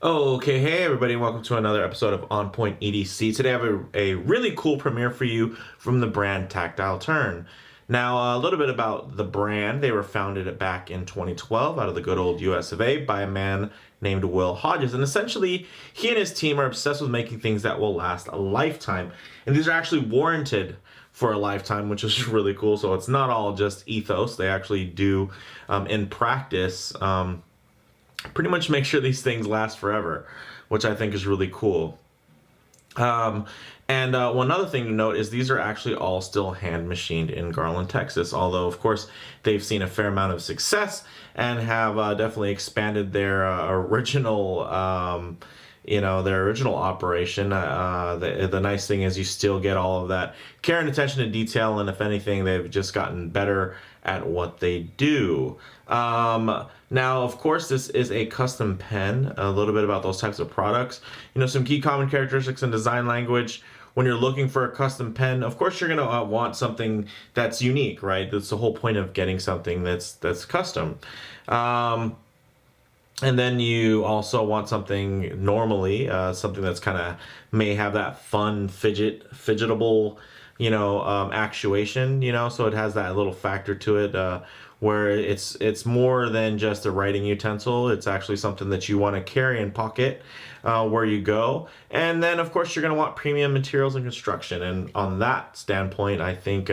Okay, hey everybody, and welcome to another episode of On Point EDC. Today I have a really cool premiere for you from the brand Tactile Turn. Now, a little bit about the brand. They were founded back in 2012 out of the good old US of A by a man named Will Hodges. And essentially, he and his team are obsessed with making things that will last a lifetime. And these are actually warranted for a lifetime, which is really cool. So it's not all just ethos. They actually do, in practice, pretty much make sure these things last forever, which I think is really cool. Um, and one other thing to note is these are actually all still hand machined in Garland, Texas, although, of course, they've seen a fair amount of success and have definitely expanded their original. Their original operation. The nice thing is you still get all of that care and attention to detail, and if anything, they've just gotten better at what they do. Now, of course, this is a custom pen. A little bit about those types of products. Some key common characteristics in design language. When you're looking for a custom pen, of course, you're gonna want something that's unique, right? That's the whole point of getting something that's custom. And then you also want something normally, something that's kind of may have that fun fidgetable, actuation, so it has that little factor to it, where it's more than just a writing utensil. It's actually something that you want to carry and pocket where you go. And then, of course, you're going to want premium materials and construction. And on that standpoint, I think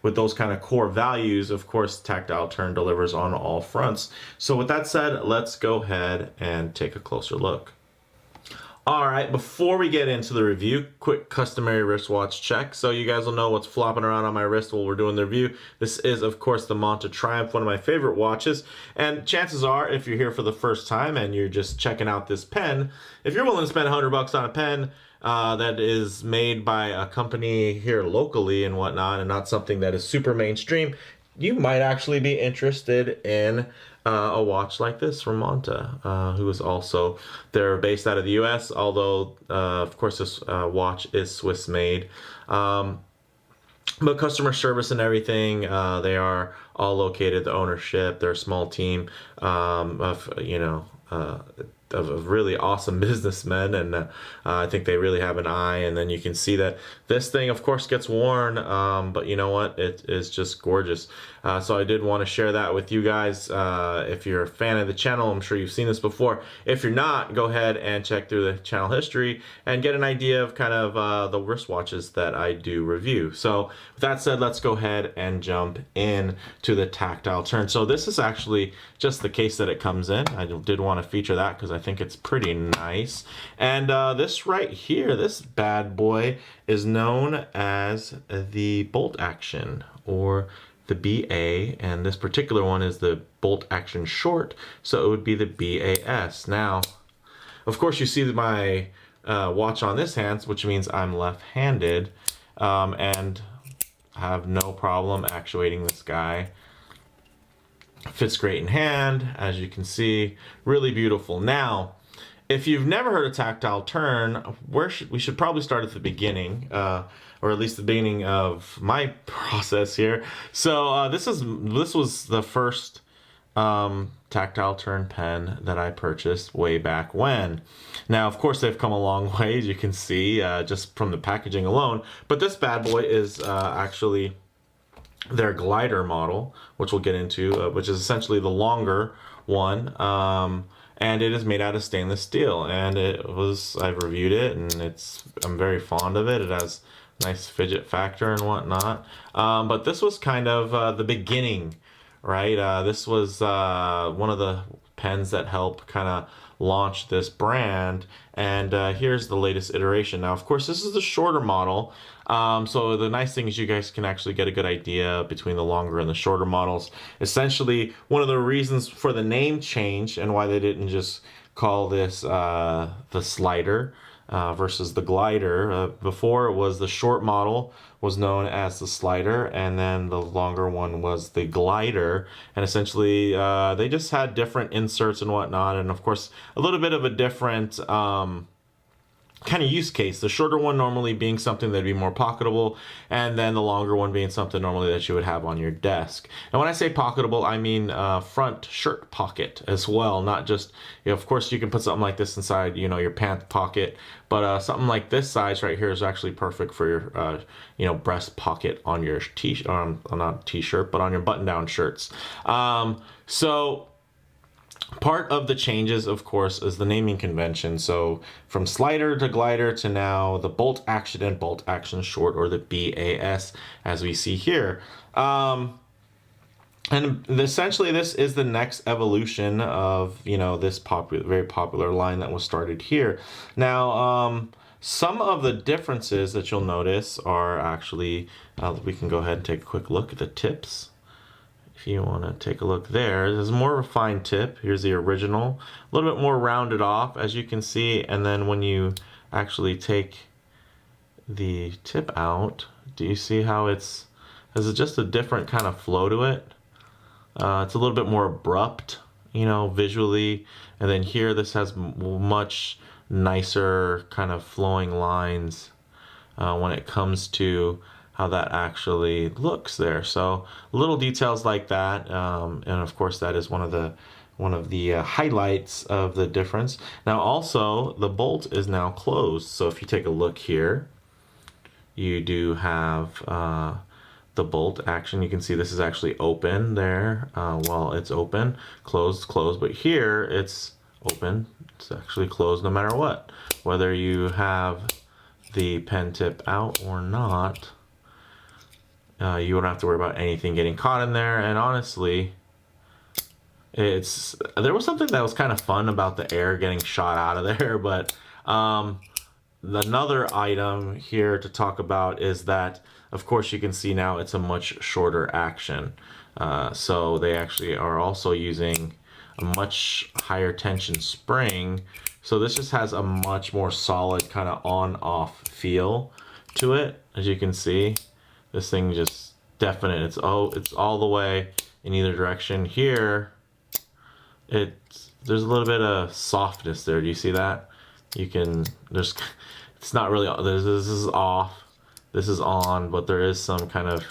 with those kind of core values, of course, Tactile Turn delivers on all fronts. So with that said, let's go ahead and take a closer look. All right, before we get into the review, quick customary wristwatch check. So you guys will know what's flopping around on my wrist while we're doing the review. This is, of course, the Monta Triumph, one of my favorite watches. And chances are, if you're here for the first time and you're just checking out this pen, if you're willing to spend $100 on a pen that is made by a company here locally and whatnot, and not something that is super mainstream, you might actually be interested in a watch like this from Monta, who is also, they're based out of the US, although, of course, this watch is Swiss made. But customer service and everything, they are all located, the ownership, they're a small team of really awesome businessmen, and I think they really have an eye. And then you can see that this thing, of course, gets worn, but you know what? It is just gorgeous. So I did want to share that with you guys. If you're a fan of the channel, I'm sure you've seen this before. If you're not, go ahead and check through the channel history and get an idea of kind of the wristwatches that I do review. So with that said, let's go ahead and jump in to the Tactile Turn. So this is actually just the case that it comes in. I did want to feature that because I think it's pretty nice. And this right here, this bad boy, is known as the bolt action, or the BA, and this particular one is the bolt action short, so it would be the BAS. Now, of course, you see my watch on this hand, which means I'm left-handed, and have no problem actuating this guy. Fits great in hand, as you can see, really beautiful. Now, if you've never heard of Tactile Turn, we should probably start at the beginning, or at least the beginning of my process here. So this was the first Tactile Turn pen that I purchased way back when. Now, of course, they've come a long way, as you can see, just from the packaging alone. But this bad boy is actually their glider model, which we'll get into, which is essentially the longer one. And it is made out of stainless steel, and I've reviewed it, and I'm very fond of it. It has nice fidget factor and whatnot. But this was kind of the beginning, right? This was one of the pens that helped kind of launch this brand, and here's the latest iteration. Now, of course, this is the shorter model, so the nice thing is you guys can actually get a good idea between the longer and the shorter models. Essentially, one of the reasons for the name change and why they didn't just call this the slider versus the glider. Before, it was the short model was known as the slider, and then the longer one was the glider. And essentially, they just had different inserts and whatnot, and of course, a little bit of a different kind of use case. The shorter one normally being something that'd be more pocketable, and then the longer one being something normally that you would have on your desk. And when I say pocketable, I mean front shirt pocket as well, not just, you know, of course you can put something like this inside, you know, your pant pocket, but something like this size right here is actually perfect for your, you know, breast pocket on your t-shirt, not t-shirt, but on your button-down shirts. So part of the changes, of course, is the naming convention. So from slider to glider to now the bolt action and bolt action short, or the BAS, as we see here. And essentially this is the next evolution of, you know, this very popular line that was started here. Now, some of the differences that you'll notice are actually, we can go ahead and take a quick look at the tips. If you want to take a look there, there's more of a fine tip. Here's the original, a little bit more rounded off, as you can see. And then when you actually take the tip out, do you see how it's has just a different kind of flow to it? It's a little bit more abrupt, you know, visually. And then here, this has much nicer kind of flowing lines when it comes to how that actually looks there. So little details like that, and of course that is one of the highlights of the difference. Now also the bolt is now closed, so if you take a look here, you do have the bolt action. You can see this is actually open there. Well, it's open, closed, closed, but here it's open. It's actually closed no matter what, whether you have the pen tip out or not. You won't have to worry about anything getting caught in there. And honestly, there was something that was kind of fun about the air getting shot out of there. But another item here to talk about is that, of course, you can see now it's a much shorter action. So they actually are also using a much higher tension spring. So this just has a much more solid kind of on-off feel to it, as you can see. This thing just definite. It's all the way in either direction. Here, there's a little bit of softness there. Do you see that? It's not really. This is off. This is on, but there is some kind of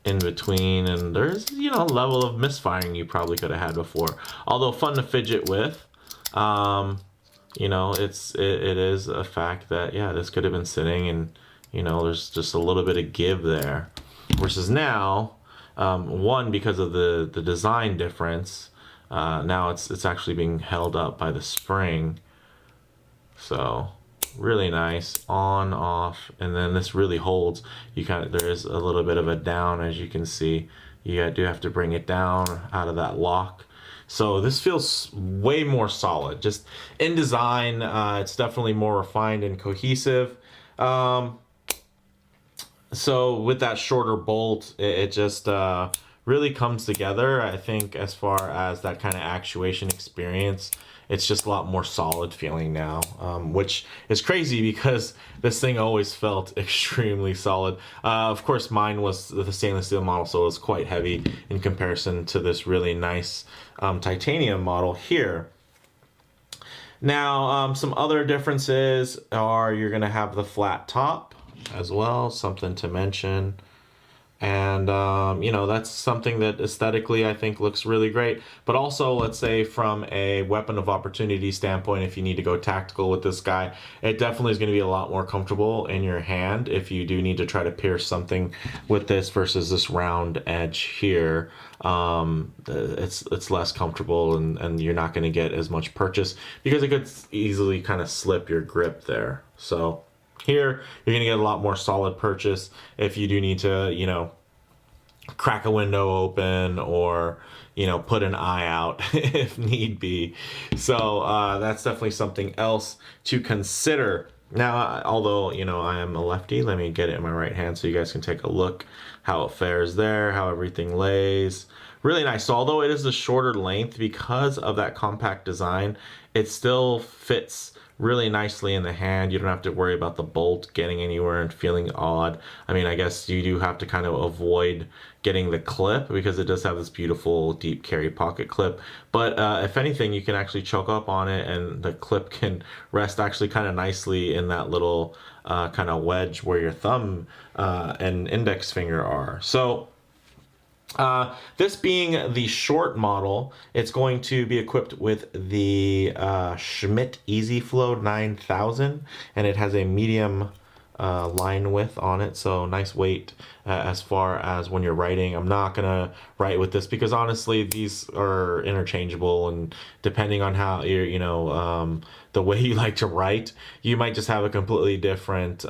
in between, and there's, you know, a level of misfiring you probably could have had before. Although fun to fidget with. You know, it is a fact that, yeah, this could have been sitting and, you know, there's just a little bit of give there. Versus now, one, because of the design difference, now it's actually being held up by the spring. So really nice, on, off, and then this really holds. There is a little bit of a down, as you can see. You do have to bring it down out of that lock. So this feels way more solid. Just in design, it's definitely more refined and cohesive. So with that shorter bolt, it just really comes together. I think as far as that kind of actuation experience, it's just a lot more solid feeling now, which is crazy because this thing always felt extremely solid. Of course, mine was the stainless steel model, so it was quite heavy in comparison to this really nice titanium model here. Now, some other differences are you're going to have the flat top as well, something to mention. And, you know, that's something that aesthetically I think looks really great. But also, let's say from a weapon of opportunity standpoint, if you need to go tactical with this guy, it definitely is going to be a lot more comfortable in your hand if you do need to try to pierce something with this versus this round edge here. It's less comfortable, and you're not going to get as much purchase because it could easily kind of slip your grip there. So here, you're going to get a lot more solid purchase if you do need to, you know, crack a window open or, you know, put an eye out if need be. So that's definitely something else to consider. Now, although, you know, I am a lefty, let me get it in my right hand so you guys can take a look how it fares there, how everything lays. Really nice. So although it is a shorter length, because of that compact design, it still fits really nicely in the hand. You don't have to worry about the bolt getting anywhere and feeling odd. I mean, I guess you do have to kind of avoid getting the clip because it does have this beautiful deep carry pocket clip. But if anything, you can actually choke up on it, and the clip can rest actually kind of nicely in that little kind of wedge where your thumb and index finger are. So this being the short model, it's going to be equipped with the Schmidt EasyFlow 9000, and it has a medium line width on it, so nice weight as far as when you're writing. I'm not gonna write with this because honestly these are interchangeable, and depending on how the way you like to write, you might just have a completely different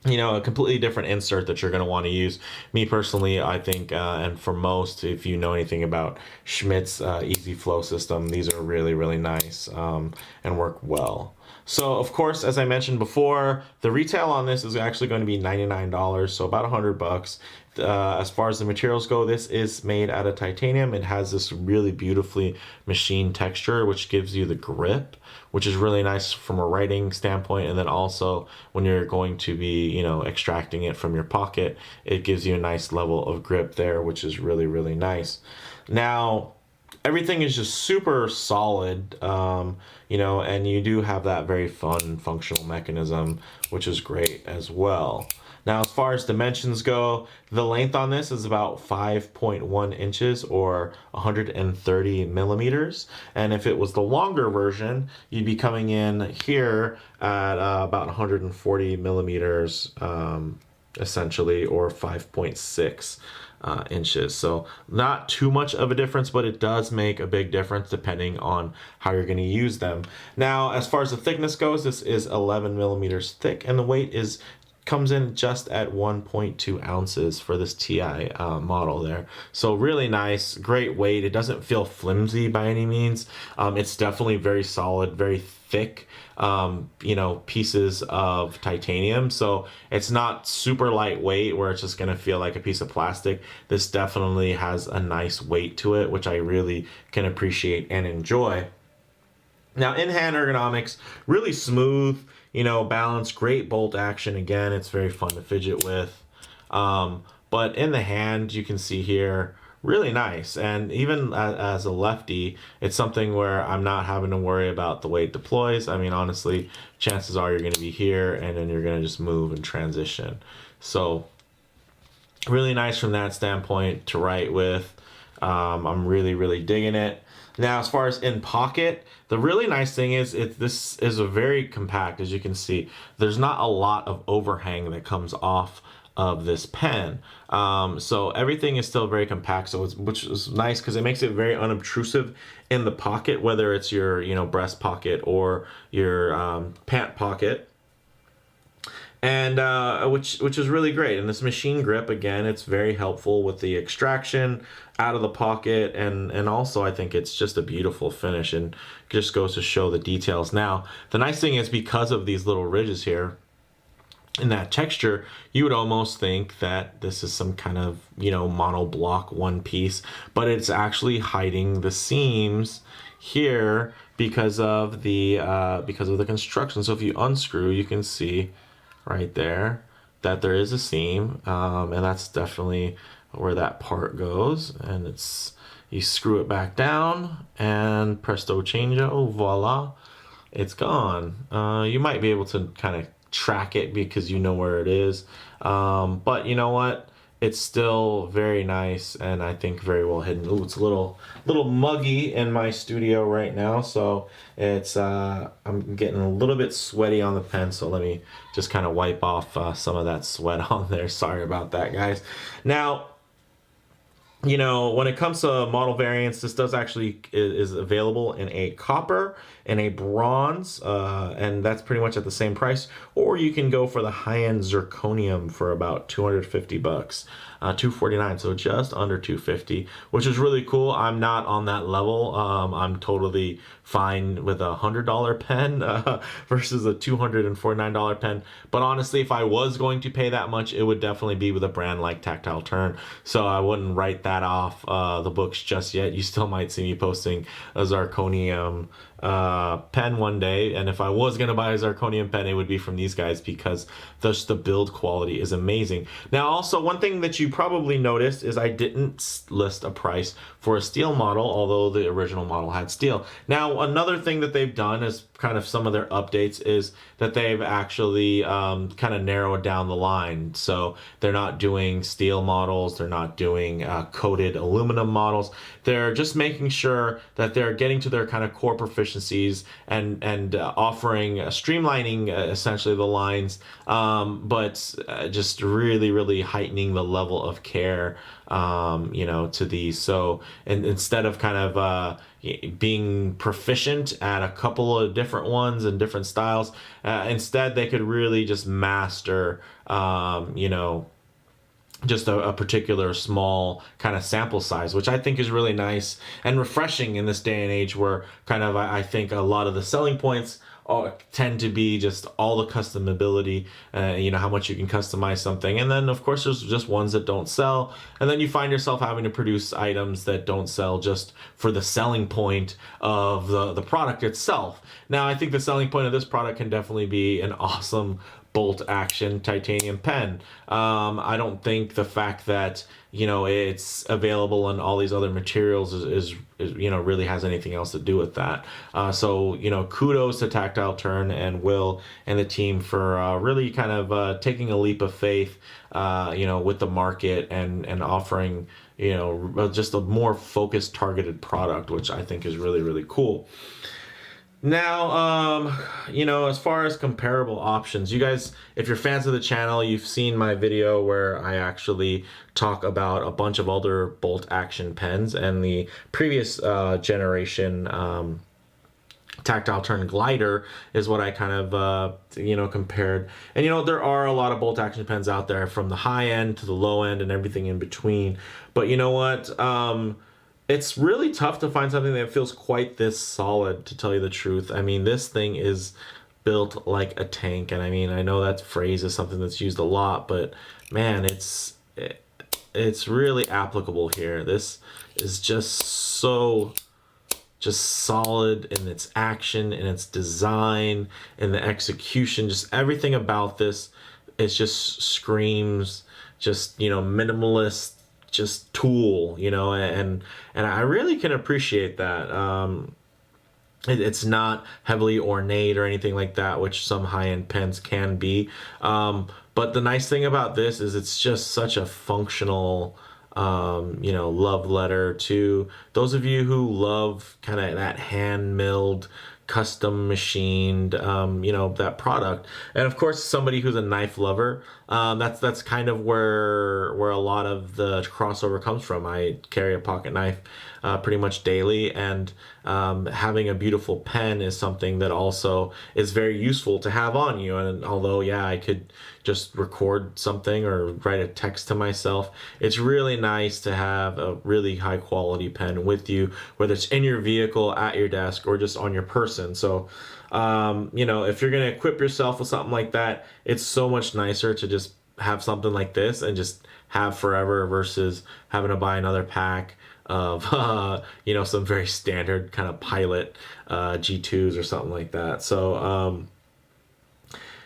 a completely different insert that you're going to want to use. Me personally, I think, and for most, if you know anything about Schmidt's Easy Flow system, these are really, really nice and work well. So, of course, as I mentioned before, the retail on this is actually going to be $99, so about $100. As far as the materials go, this is made out of titanium. It has this really beautifully machined texture, which gives you the grip, which is really nice from a writing standpoint. And then also when you're going to be, extracting it from your pocket, it gives you a nice level of grip there, which is really, really nice. Now, everything is just super solid, and you do have that very fun functional mechanism, which is great as well. Now, as far as dimensions go, the length on this is about 5.1 inches or 130 millimeters. And if it was the longer version, you'd be coming in here at about 140 millimeters, essentially, or 5.6 inches. So not too much of a difference, but it does make a big difference depending on how you're going to use them. Now, as far as the thickness goes, this is 11 millimeters thick, and the weight comes in just at 1.2 ounces for this TI model there. So really nice, great weight. It doesn't feel flimsy by any means. It's definitely very solid, very thick, pieces of titanium. So it's not super lightweight where it's just gonna feel like a piece of plastic. This definitely has a nice weight to it, which I really can appreciate and enjoy. Now, in-hand ergonomics, really smooth, balance, great bolt action. Again, it's very fun to fidget with. But in the hand, you can see here, really nice. And even as a lefty, it's something where I'm not having to worry about the way it deploys. I mean, honestly, chances are you're going to be here and then you're going to just move and transition. So really nice from that standpoint to write with. I'm really, really digging it. Now, as far as in pocket, the really nice thing is this is a very compact, as you can see. There's not a lot of overhang that comes off of this pen. So everything is still very compact, which is nice because it makes it very unobtrusive in the pocket, whether it's your breast pocket or your pant pocket. And which is really great. And this machine grip, again, it's very helpful with the extraction out of the pocket, and also I think it's just a beautiful finish and just goes to show the details. Now, the nice thing is because of these little ridges here in that texture, you would almost think that this is some kind of monoblock one piece, but it's actually hiding the seams here because of the construction. So if you unscrew, you can see right there that there is a seam, and that's definitely where that part goes. And you screw it back down and presto changeo, voila, it's gone. You might be able to kind of track it because you know where it is, but you know what, it's still very nice and I think very well hidden. Ooh, it's a little muggy in my studio right now, so it's I'm getting a little bit sweaty on the pen, so let me just kind of wipe off some of that sweat on there. Sorry about that, guys. Now, when it comes to model variants, this does actually is available in a copper and a bronze, and that's pretty much at the same price. Or you can go for the high-end zirconium for about $250, $249, so just under $250, which is really cool. I'm not on that level. I'm totally fine with a $100 pen versus a $249 pen. But honestly, if I was going to pay that much, it would definitely be with a brand like Tactile Turn. So I wouldn't write that that off the books just yet. You still might see me posting a zirconium pen one day, and if I was gonna buy a zirconium pen, it would be from these guys because just the build quality is amazing. Now, also one thing that you probably noticed is I didn't list a price for a steel model, although the original model had steel. Now, another thing that they've done is kind of some of their updates is that they've actually kind of narrowed down the line. So they're not doing steel models, they're not doing coated aluminum models. They're just making sure that they're getting to their kind of core proficiencies and offering streamlining essentially the lines, but just really heightening the level of care, you know, to these. So and instead of kind of being proficient at a couple of different ones and different styles, instead they could really just master, you know, just a particular small kind of sample size, which I think is really nice and refreshing in this day and age where kind of I think a lot of the selling points tend to be just all the customability, you know, how much you can customize something. And then of course there's just ones that don't sell. And then you find yourself having to produce items that don't sell just for the selling point of the product itself. Now, I think the selling point of this product can definitely be an awesome bolt action titanium pen. I don't think the fact that, you know, it's available in all these other materials is you know, really has anything else to do with that. So, you know, kudos to Tactile Turn and Will and the team for really kind of taking a leap of faith, you know, with the market and offering, you know, just a more focused, targeted product, which I think is really cool. Now, you know, as far as comparable options, you guys, if you're fans of the channel, you've seen my video where I actually talk about a bunch of other bolt action pens, and the previous generation Tactile Turn glider is what I kind of, you know, compared. And, you know, there are a lot of bolt action pens out there from the high end to the low end and everything in between. But you know what? It's really tough to find something that feels quite this solid, to tell you the truth. I mean, this thing is built like a tank, and I mean, I know that phrase is something that's used a lot, but man, it's really applicable here. This is just so solid in its action, in its design, in the execution, just everything about this. It just screams just, you know, minimalist, just tool, you know, and I really can appreciate that. It's not heavily ornate or anything like that, which some high-end pens can be. But the nice thing about this is it's just such a functional, you know, love letter to those of you who love kind of that hand-milled, custom machined, you know, that product. And of course, somebody who's a knife lover, that's kind of where a lot of the crossover comes from. I carry a pocket knife pretty much daily, and having a beautiful pen is something that also is very useful to have on you. And although, yeah, I could just record something or write a text to myself, it's really nice to have a really high quality pen with you, whether it's in your vehicle, at your desk, or just on your person. So, you know, if you're going to equip yourself with something like that, it's so much nicer to just have something like this and just have forever versus having to buy another pack of, you know, some very standard kind of Pilot G2s or something like that. So,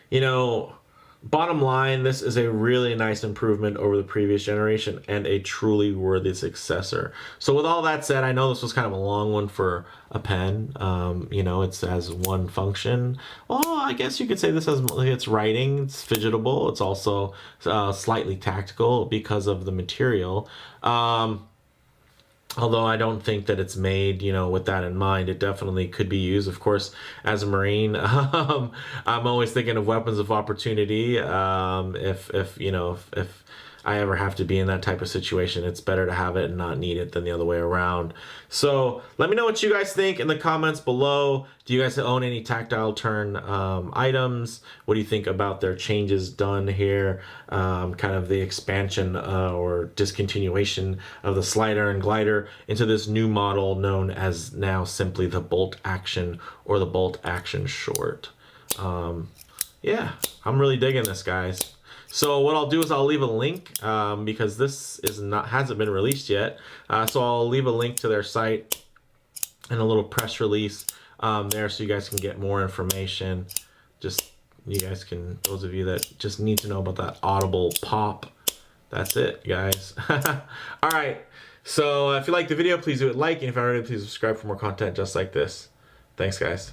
you know, bottom line, this is a really nice improvement over the previous generation and a truly worthy successor. So with all that said, I know this was kind of a long one for a pen. You know, it has one function. Well, I guess you could say this has, it's writing, it's fidgetable, it's also slightly tactical because of the material. Although I don't think that it's made, you know, with that in mind. It definitely could be used, of course, as a Marine. I'm always thinking of weapons of opportunity. If you know, if I ever have to be in that type of situation, it's better to have it and not need it than the other way around. So let me know what you guys think in the comments below. Do you guys own any Tactile Turn items? What do you think about their changes done here? Kind of the expansion or discontinuation of the slider and glider into this new model known as now simply the Bolt Action or the Bolt Action Short. Yeah, I'm really digging this, guys. So what I'll do is I'll leave a link because this hasn't been released yet. So I'll leave a link to their site and a little press release there, so you guys can get more information. Just you guys can, those of you that just need to know about that audible pop. That's it, guys. All right. So if you like the video, please do it like, and if you already, please subscribe for more content just like this. Thanks, guys.